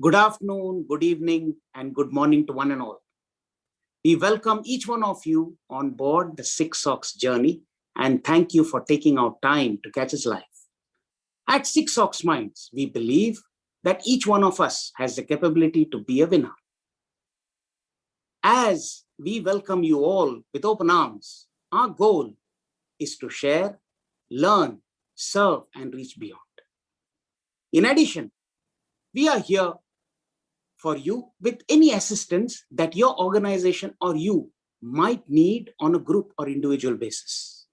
Good afternoon, good evening, and good morning to one and all. We welcome each one of you on board the SixSox journey and thank you for taking out time to catch us live. At SixSox Minds, we believe that each one of us has the capability to be a winner. As we welcome you all with open arms, our goal is to share, learn, serve, and reach beyond. In addition, we are here for you with any assistance that your organization or you might need on a group or individual basis.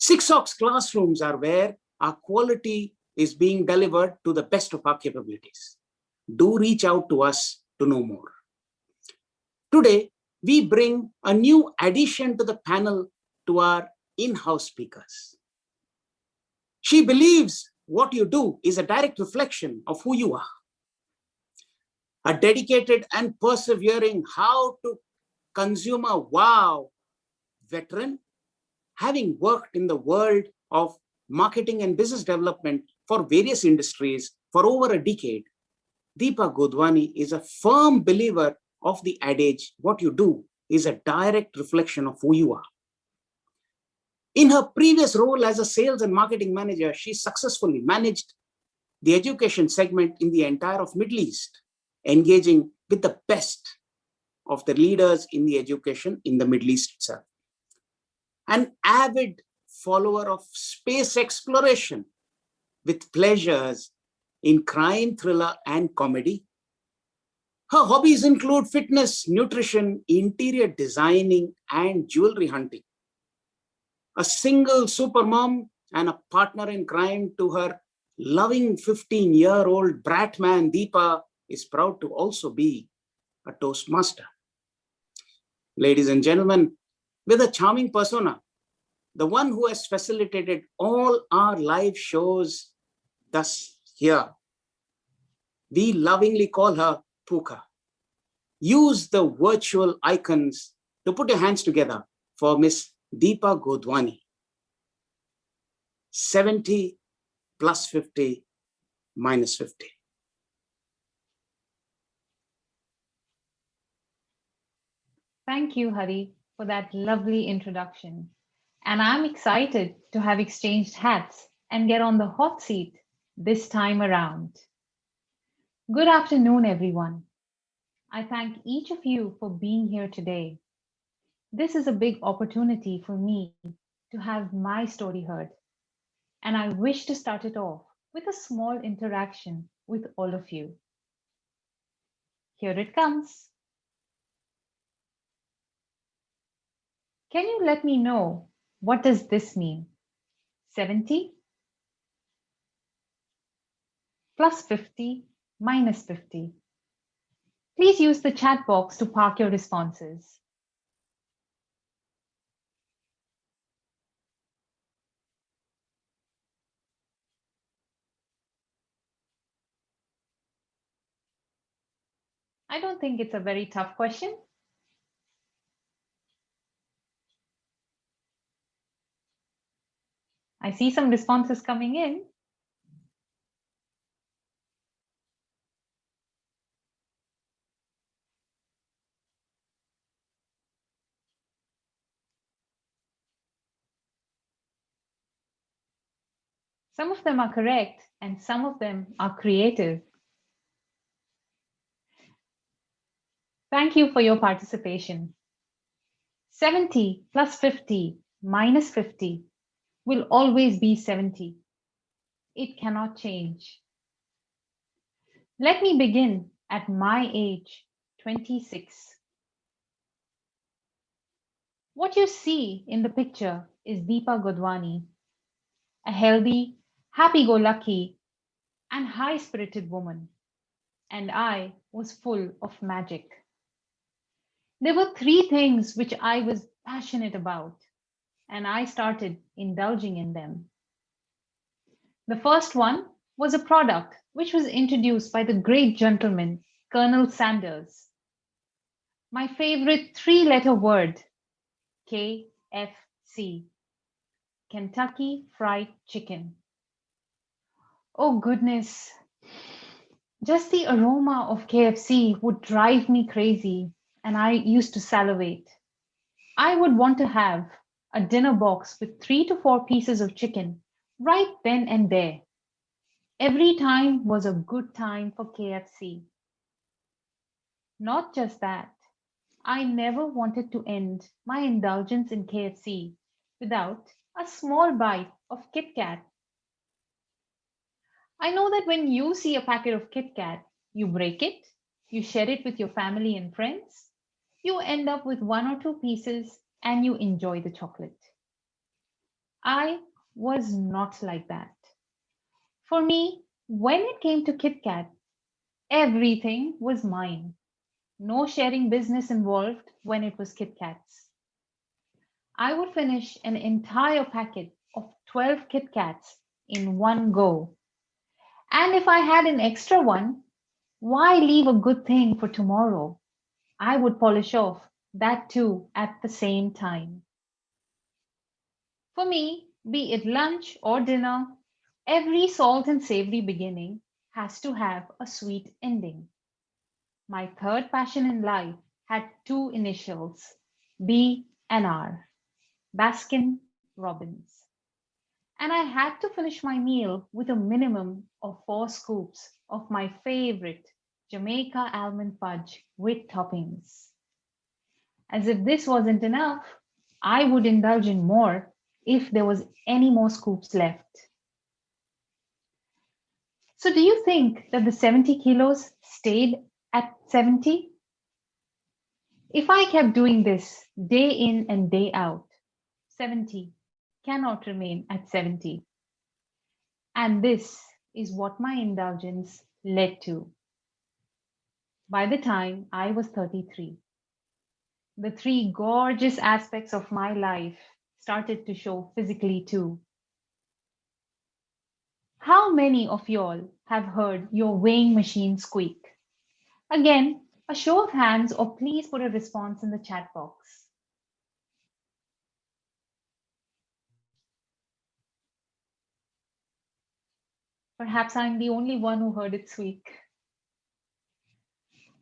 SixSox classrooms are where our quality is being delivered to the best of our capabilities. Do reach out to us to know more. Today, we bring a new addition to the panel to our in-house speakers. She believes what you do is a direct reflection of who you are. A dedicated and persevering how to consumer wow veteran, having worked in the world of marketing and business development for various industries for over a decade, Deepa Godhwani is a firm believer of the adage, what you do is a direct reflection of who you are. In her previous role as a sales and marketing manager, she successfully managed the education segment in the entire of Middle East, engaging with the best of the leaders in the education in the Middle East itself. An avid follower of space exploration with pleasures in crime, thriller, and comedy. Her hobbies include fitness, nutrition, interior designing, and jewellery hunting. A single supermom and a partner in crime to her loving 15-year-old Bratman, Deepa is proud to also be a Toastmaster. Ladies and gentlemen, with a charming persona, the one who has facilitated all our live shows thus here, we lovingly call her Pooka. Use the virtual icons to put your hands together for Ms Deepa Godhwani. 70 plus 50 minus 50. Thank you, Hari, for that lovely introduction. And I'm excited to have exchanged hats and get on the hot seat this time around. Good afternoon, everyone. I thank each of you for being here today. This is a big opportunity for me to have my story heard. And I wish to start it off with a small interaction with all of you. Here it comes. Can you let me know what does this mean? 70 plus 50 minus 50. Please use the chat box to park your responses. I don't think it's a very tough question. I see some responses coming in. Some of them are correct and some of them are creative. Thank you for your participation. 70 plus 50 minus 50 will always be 70. It cannot change. Let me begin at my age, 26. What you see in the picture is Deepa Godhwani, a healthy, happy-go-lucky, and high-spirited woman. And I was full of magic. There were three things which I was passionate about, and I started indulging in them. The first one was a product which was introduced by the great gentleman, Colonel Sanders. My favorite three-letter word, KFC, Kentucky Fried Chicken. Oh goodness, Just the aroma of KFC would drive me crazy, and I used to salivate. I would want to have a dinner box with 3 to 4 pieces of chicken right then and there. Every time was a good time for KFC. Not just that, I never wanted to end my indulgence in KFC without a small bite of Kit Kat. I know that when you see a packet of Kit Kat, you break it, you share it with your family and friends, you end up with 1 or 2 pieces and you enjoy the chocolate. I was not like that. For me, when it came to Kit Kat, everything was mine. No sharing business involved when it was Kit Kats. I would finish an entire packet of 12 Kit Kats in one go. And if I had an extra one, why leave a good thing for tomorrow? I would polish off that too at the same time. For me, be it lunch or dinner, every salt and savory beginning has to have a sweet ending. My third passion in life had two initials, B and R, Baskin Robbins. And I had to finish my meal with a minimum of 4 scoops of my favorite Jamaica almond fudge with toppings. As if this wasn't enough, I would indulge in more if there was any more scoops left. So, do you think that the 70 kilos stayed at 70? If I kept doing this day in and day out, 70 cannot remain at 70. And this is what my indulgence led to. By the time I was 33, the three gorgeous aspects of my life started to show physically too. How many of y'all have heard your weighing machine squeak? Again, a show of hands, or please put a response in the chat box. Perhaps I'm the only one who heard it squeak.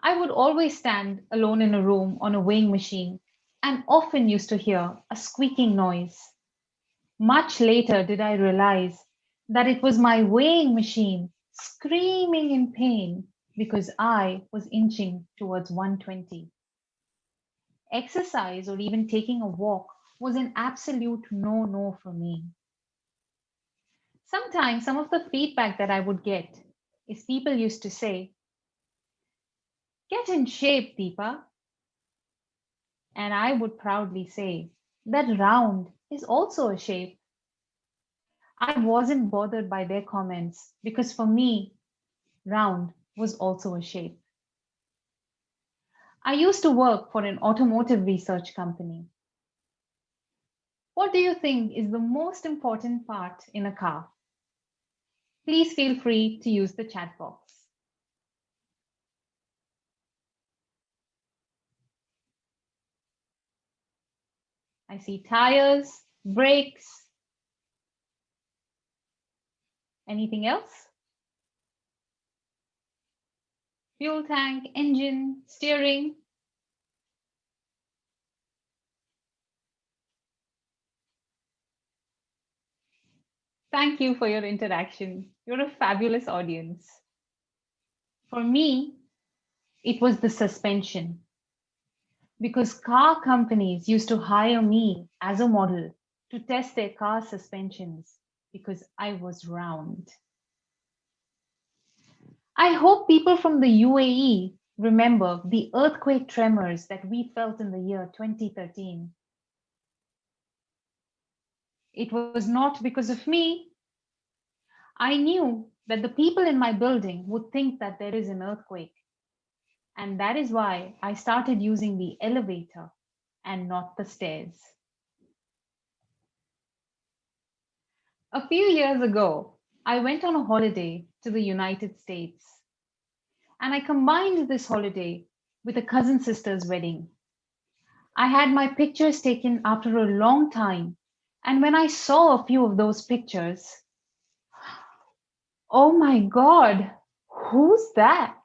I would always stand alone in a room on a weighing machine and often used to hear a squeaking noise. Much later did I realize that it was my weighing machine screaming in pain because I was inching towards 120. Exercise or even taking a walk was an absolute no for me. Sometimes some of the feedback that I would get is people used to say, "Get in shape, Deepa." And I would proudly say that round is also a shape. I wasn't bothered by their comments because for me, round was also a shape. I used to work for an automotive research company. What do you think is the most important part in a car? Please feel free to use the chat box. I see tires, brakes. Anything else? Fuel tank, engine, steering. Thank you for your interaction. You're a fabulous audience. For me, it was the suspension because car companies used to hire me as a model to test their car suspensions because I was round. I hope people from the UAE remember the earthquake tremors that we felt in the year 2013. It was not because of me. I knew that the people in my building would think that there is an earthquake. And that is why I started using the elevator and not the stairs. A few years ago, I went on a holiday to the United States. And I combined this holiday with a cousin sister's wedding. I had my pictures taken after a long time. And when I saw a few of those pictures, oh my God, Who's that?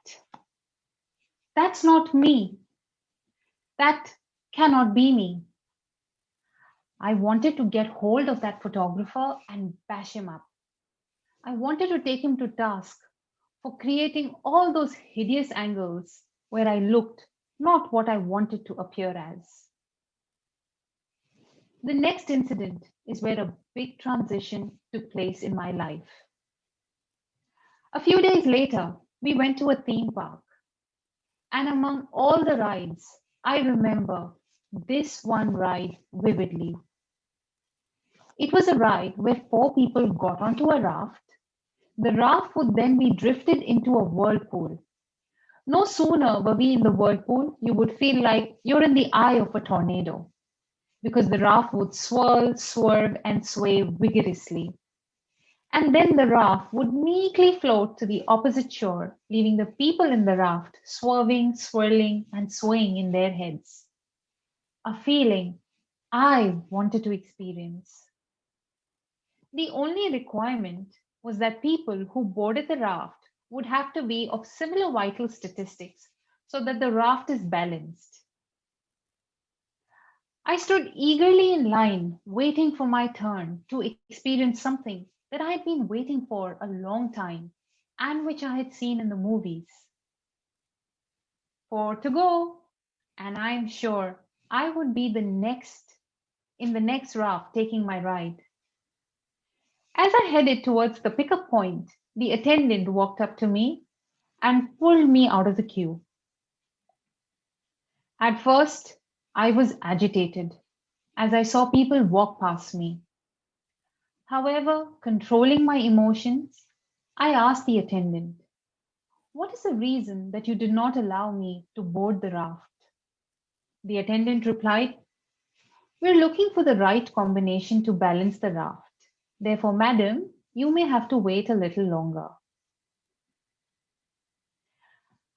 That's not me. That cannot be me. I wanted to get hold of that photographer and bash him up. I wanted to take him to task for creating all those hideous angles where I looked not what I wanted to appear as. The next incident is where a big transition took place in my life. A few days later, we went to a theme park, and among all the rides, I remember this one ride vividly. It was a ride where four people got onto a raft. The raft would then be drifted into a whirlpool. No sooner were we in the whirlpool, you would feel like you're in the eye of a tornado because the raft would swirl, swerve, and sway vigorously. And then the raft would meekly float to the opposite shore, leaving the people in the raft swerving, swirling, and swaying in their heads. A feeling I wanted to experience. The only requirement was that people who boarded the raft would have to be of similar vital statistics so that the raft is balanced. I stood eagerly in line, waiting for my turn to experience something that I had been waiting for a long time and which I had seen in the movies. Four to go, and I am sure I would be the next in the next raft taking my ride. As I headed towards the pickup point, the attendant walked up to me and pulled me out of the queue. At first, I was agitated as I saw people walk past me. However, controlling my emotions, I asked the attendant, "What is the reason that you did not allow me to board the raft?" The attendant replied, "We're looking for the right combination to balance the raft. Therefore, madam, you may have to wait a little longer."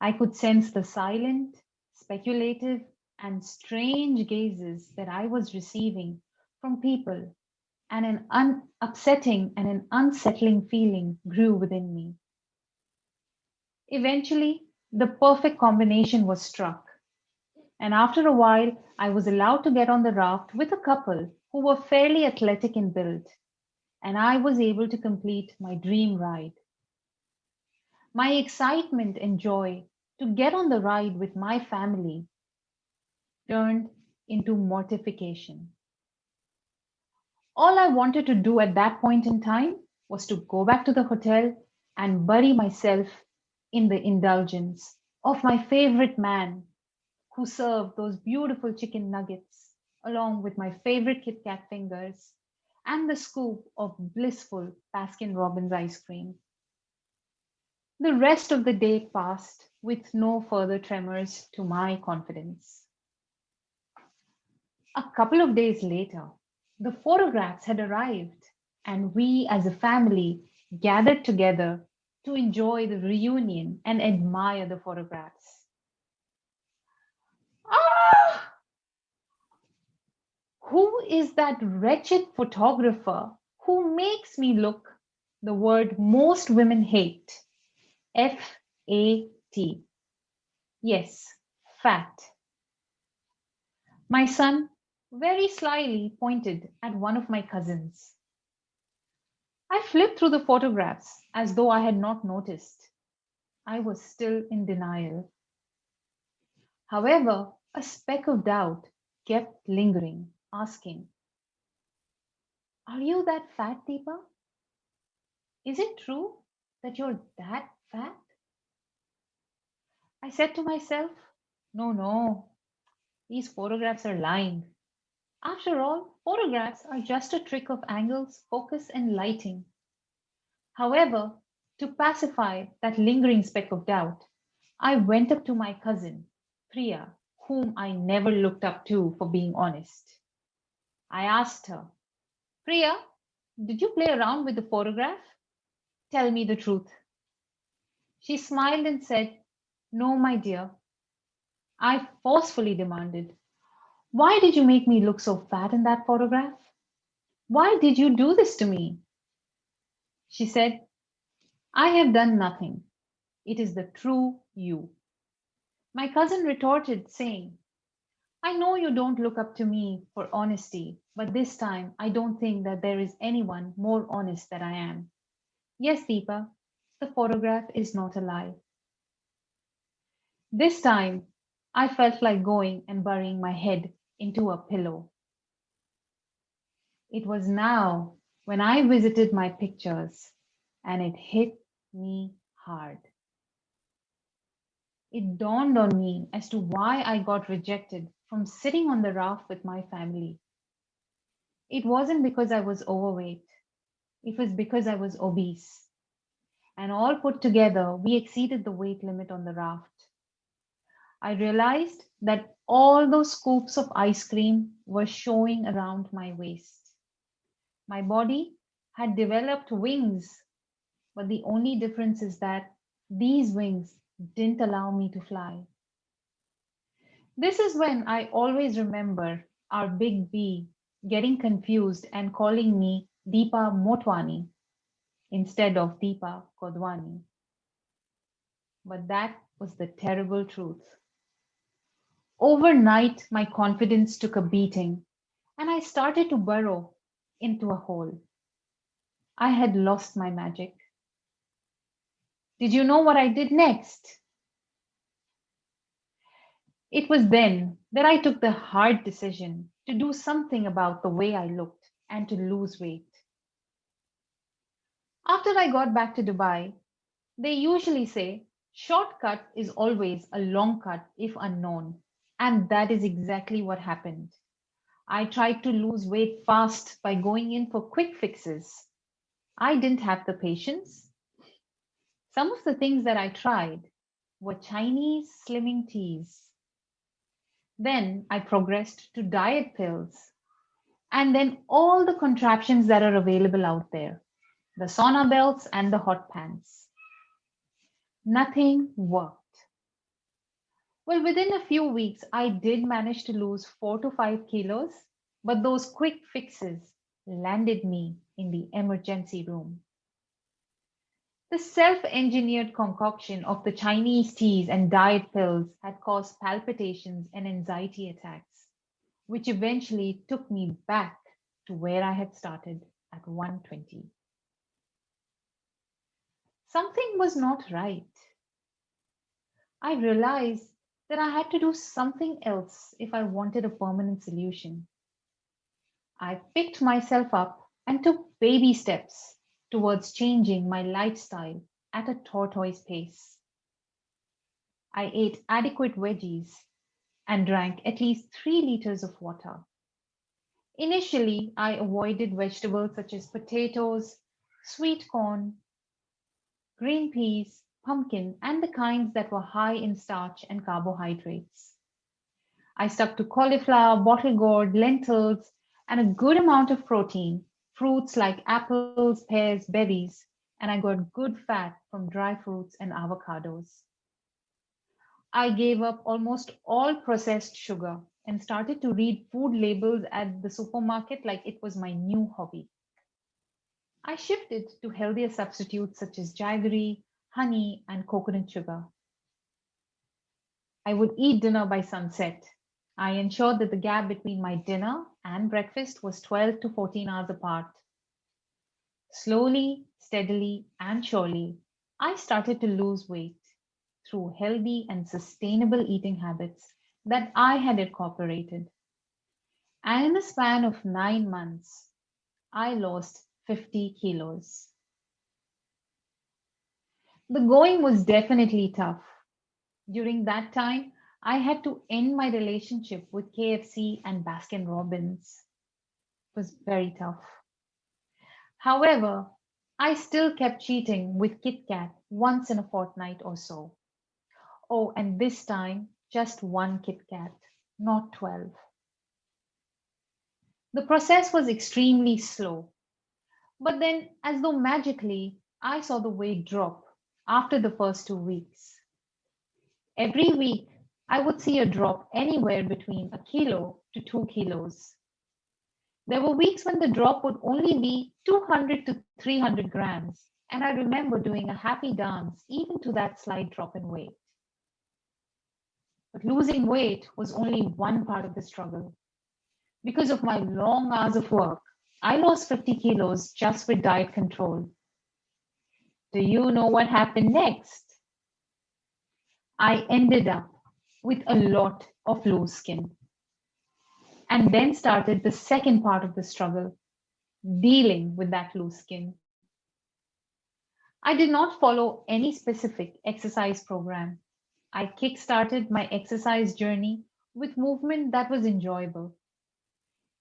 I could sense the silent, speculative, and strange gazes that I was receiving from people, and an upsetting and an unsettling feeling grew within me. Eventually, the perfect combination was struck, and after a while, I was allowed to get on the raft with a couple who were fairly athletic in build, and I was able to complete my dream ride. My excitement and joy to get on the ride with my family turned into mortification. All I wanted to do at that point in time was to go back to the hotel and bury myself in the indulgence of my favorite man who served those beautiful chicken nuggets along with my favorite Kit Kat fingers and the scoop of blissful Baskin Robbins ice cream. The rest of the day passed with no further tremors to my confidence. A couple of days later, the photographs had arrived, and we as a family gathered together to enjoy the reunion and admire the photographs. Ah! Who is that wretched photographer who makes me look the word most women hate? FAT. Yes, fat. My son very slyly pointed at one of my cousins. I flipped through the photographs as though I had not noticed. I was still in denial. However, a speck of doubt kept lingering, asking, "Are you that fat, Deepa? Is it true that you're that fat?" I said to myself, "No, no, these photographs are lying. After all, photographs are just a trick of angles, focus, and lighting." However, to pacify that lingering speck of doubt, I went up to my cousin, Priya, whom I never looked up to for being honest. I asked her, "Priya, did you play around with the photograph? Tell me the truth." She smiled and said, "No, my dear." I forcefully demanded, "Why did you make me look so fat in that photograph? Why did you do this to me?" She said, "I have done nothing. It is the true you. My cousin retorted, saying, I know you don't look up to me for honesty, but this time I don't think that there is anyone more honest than I am. Yes, Deepa, the photograph is not a lie. This time I felt like going and burying my head into a pillow. It was now when I visited my pictures and it hit me hard. It dawned on me as to why I got rejected from sitting on the raft with my family. It wasn't because I was overweight, it was because I was obese. And all put together, we exceeded the weight limit on the raft. I realized that all those scoops of ice cream were showing around my waist. My body had developed wings, but the only difference is that these wings didn't allow me to fly. This is when I always remember our big B getting confused and calling me Deepa Motwani instead of Deepa Godhwani. But that was the terrible truth. Overnight, my confidence took a beating and I started to burrow into a hole. I had lost my magic. Did you know what I did next? It was then that I took the hard decision to do something about the way I looked and to lose weight. After I got back to Dubai, they usually say shortcut is always a long cut if unknown. And that is exactly what happened. I tried to lose weight fast by going in for quick fixes. I didn't have the patience. Some of the things that I tried were Chinese slimming teas. Then I progressed to diet pills and then all the contraptions that are available out there, the sauna belts and the hot pants. Nothing worked. Well, within a few weeks, I did manage to lose 4 to 5 kilos, but those quick fixes landed me in the emergency room. The self-engineered concoction of the Chinese teas and diet pills had caused palpitations and anxiety attacks, which eventually took me back to where I had started at 120. Something was not right. I realized that I had to do something else if I wanted a permanent solution. I picked myself up and took baby steps towards changing my lifestyle at a tortoise pace. I ate adequate veggies and drank at least 3 liters of water. Initially, I avoided vegetables such as potatoes, sweet corn, green peas, pumpkin, and the kinds that were high in starch and carbohydrates. I stuck to cauliflower, bottle gourd, lentils, and a good amount of protein, fruits like apples, pears, berries, and I got good fat from dry fruits and avocados. I gave up almost all processed sugar and started to read food labels at the supermarket like it was my new hobby. I shifted to healthier substitutes such as jaggery, honey, and coconut sugar. I would eat dinner by sunset. I ensured that the gap between my dinner and breakfast was 12 to 14 hours apart. Slowly, steadily, and surely, I started to lose weight through healthy and sustainable eating habits that I had incorporated. And in a span of 9 months, I lost 50 kilos. The going was definitely tough. During that time, I had to end my relationship with KFC and Baskin Robbins. It was very tough. However, I still kept cheating with Kit Kat once in a fortnight or so. Oh, and this time, just one Kit Kat, not 12. The process was extremely slow. But then, as though magically, I saw the weight drop after the first 2 weeks. Every week, I would see a drop anywhere between a kilo to 2 kilos. There were weeks when the drop would only be 200 to 300 grams, And I remember doing a happy dance even to that slight drop in weight. But losing weight was only one part of the struggle. Because of my long hours of work, I lost 50 kilos just with diet control. Do you know what happened next? I ended up with a lot of loose skin. And then started the second part of the struggle, dealing with that loose skin. I did not follow any specific exercise program. I kick-started my exercise journey with movement that was enjoyable.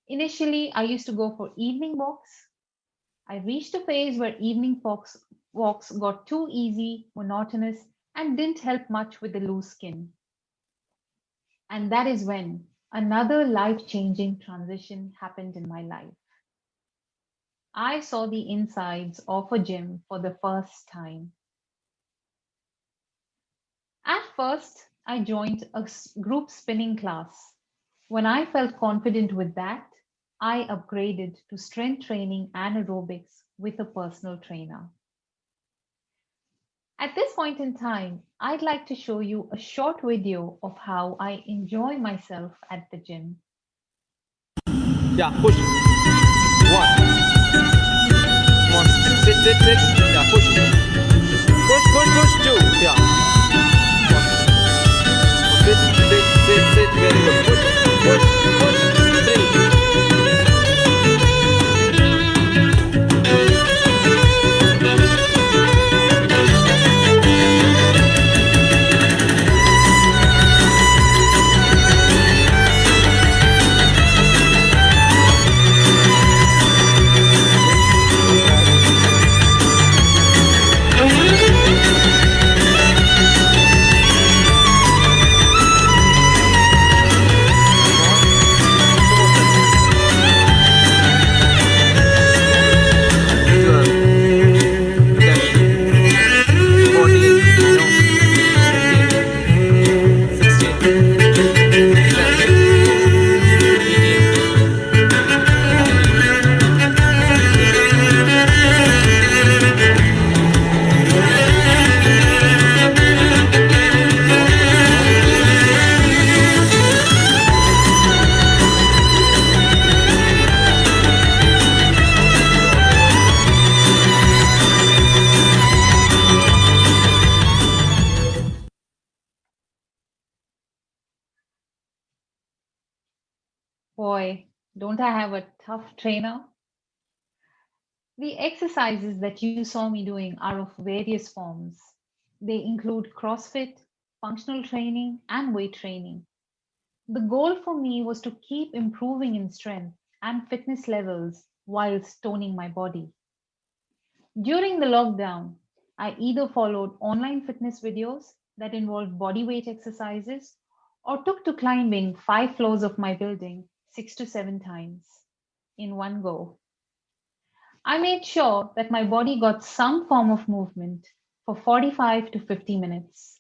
Initially, I used to go for evening walks. I reached a phase where walks got too easy, monotonous, and didn't help much with the loose skin. And that is when another life-changing transition happened in my life. I saw the insides of a gym for the first time. At first, I joined a group spinning class. When I felt confident with that, I upgraded to strength training and aerobics with a personal trainer. At this point in time, I'd like to show you a short video of how I enjoy myself at the gym. Yeah, push. One. One. Sit, sit, sit. Yeah, push. Push, push, push. Two. Yeah. One. Sit, sit, sit, sit. Very good. Push, push, push. Three. Boy, don't I have a tough trainer? The exercises that you saw me doing are of various forms. They include CrossFit, functional training, and weight training. The goal for me was to keep improving in strength and fitness levels whilst toning my body. During the lockdown, I either followed online fitness videos that involved body weight exercises or took to climbing 5 floors of my building 6 to 7 times in one go. I made sure that my body got some form of movement for 45 to 50 minutes.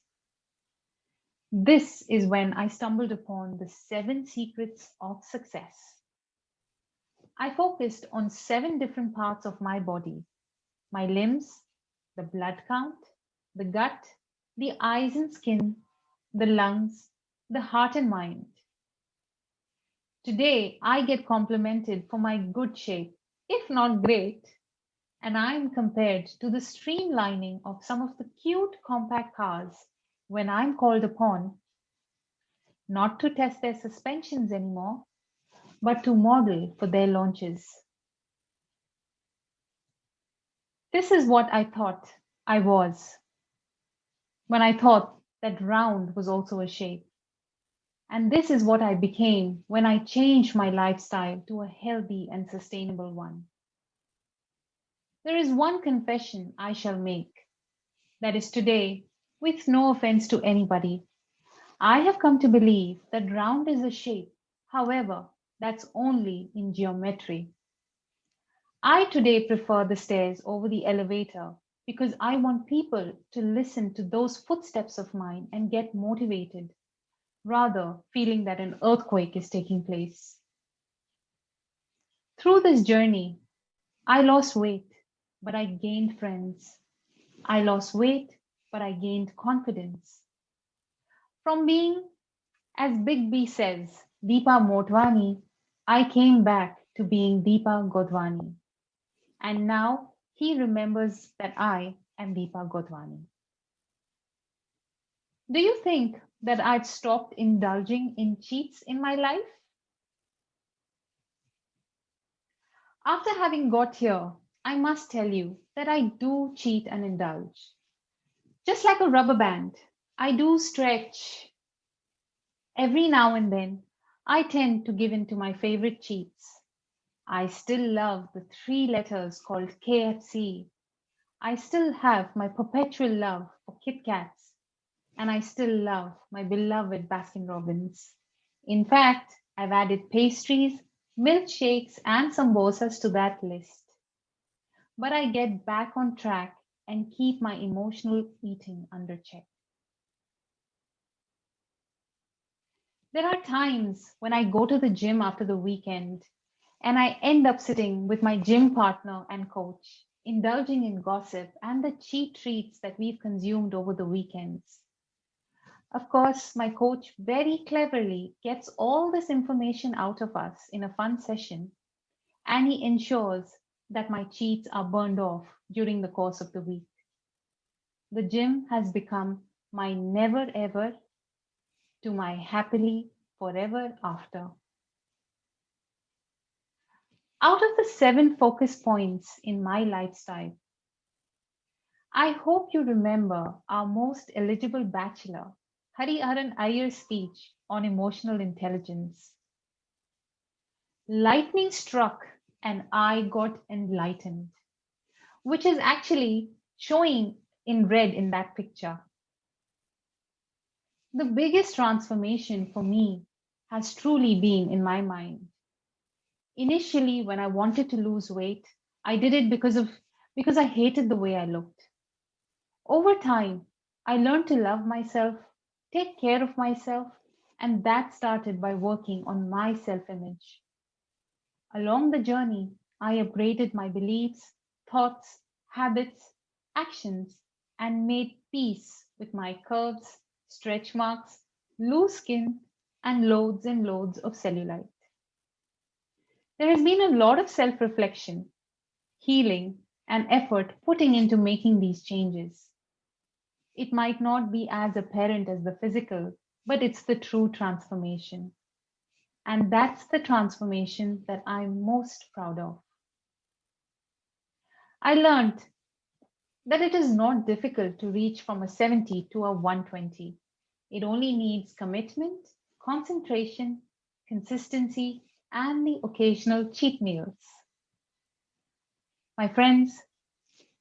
This is when I stumbled upon the 7 secrets of success. I focused on 7 different parts of my body: my limbs, the blood count, the gut, the eyes and skin, the lungs, the heart and mind. Today, I get complimented for my good shape, if not great, and I am compared to the streamlining of some of the cute compact cars when I'm called upon not to test their suspensions anymore, but to model for their launches. This is what I thought I was when I thought that round was also a shape. And this is what I became when I changed my lifestyle to a healthy and sustainable one. There is one confession I shall make. That is today, with no offense to anybody, I have come to believe that round is a shape. However, that's only in geometry. I today prefer the stairs over the elevator because I want people to listen to those footsteps of mine and get motivated, rather feeling that an earthquake is taking place. Through this journey, I lost weight, but I gained friends. I lost weight, but I gained confidence. From being, as Big B says, Deepa Motwani, I came back to being Deepa Godhwani. And now he remembers that I am Deepa Godhwani. Do you think that I've stopped indulging in cheats in my life? After having got here, I must tell you that I do cheat and indulge. Just like a rubber band, I do stretch. Every now and then, I tend to give in to my favorite cheats. I still love the three letters called KFC. I still have my perpetual love for Kit Kats. And I still love my beloved Baskin Robbins. In fact, I've added pastries, milkshakes, and samosas to that list. But I get back on track and keep my emotional eating under check. There are times when I go to the gym after the weekend and I end up sitting with my gym partner and coach, indulging in gossip and the cheap treats that we've consumed over the weekends. Of course, my coach very cleverly gets all this information out of us in a fun session, and he ensures that my cheats are burned off during the course of the week. The gym has become my never ever to my happily forever after. Out of the 7 focus points in my lifestyle, I hope you remember our most eligible bachelor, Hari Aran Iyer's speech on emotional intelligence. Lightning struck and I got enlightened, which is actually showing in red in that picture. The biggest transformation for me has truly been in my mind. Initially, when I wanted to lose weight, I did it because I hated the way I looked. Over time, I learned to love myself, take care of myself, and that started by working on my self-image. Along the journey, I upgraded my beliefs, thoughts, habits, actions, and made peace with my curves, stretch marks, loose skin, and loads of cellulite. There has been a lot of self-reflection, healing, and effort putting into making these changes. It might not be as apparent as the physical, but it's the true transformation. And that's the transformation that I'm most proud of. I learned that it is not difficult to reach from a 70 to a 120. It only needs commitment, concentration, consistency, and the occasional cheat meals. My friends,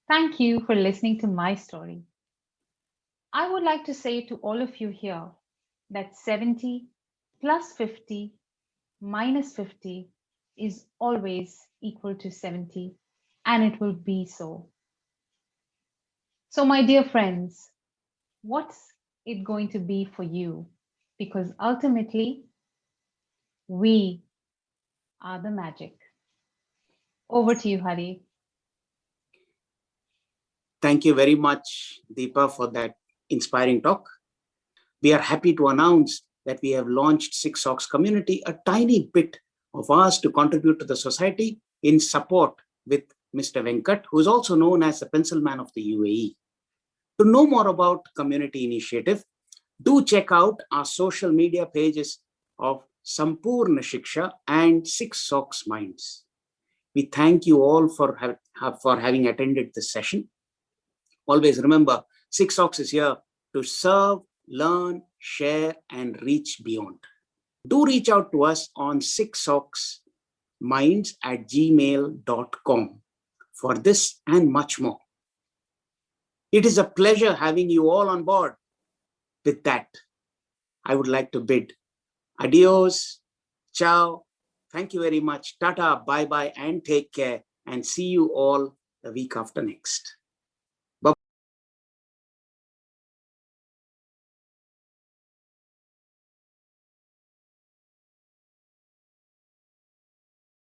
thank you for listening to my story. I would like to say to all of you here that 70 plus 50 minus 50 is always equal to 70, and it will be so. So, my dear friends, what's it going to be for you? Because ultimately, we are the magic. Over to you, Hari. Thank you very much, Deepa, for that inspiring talk. We are happy to announce that we have launched SixSox Community, a tiny bit of ours to contribute to the society in support with Mr. Venkat, who is also known as the Pencil Man of the UAE. To know more about community initiative, do check out our social media pages of Sampurna Shiksha and SixSox Minds. We thank you all for having attended this session. Always remember, SixSox is here to serve, learn, share, and reach beyond. Do reach out to us on sixsoxminds@gmail.com for this and much more. It is a pleasure having you all on board. With that, I would like to bid adios, ciao, thank you very much, tata, bye-bye, and take care, and see you all the week after next.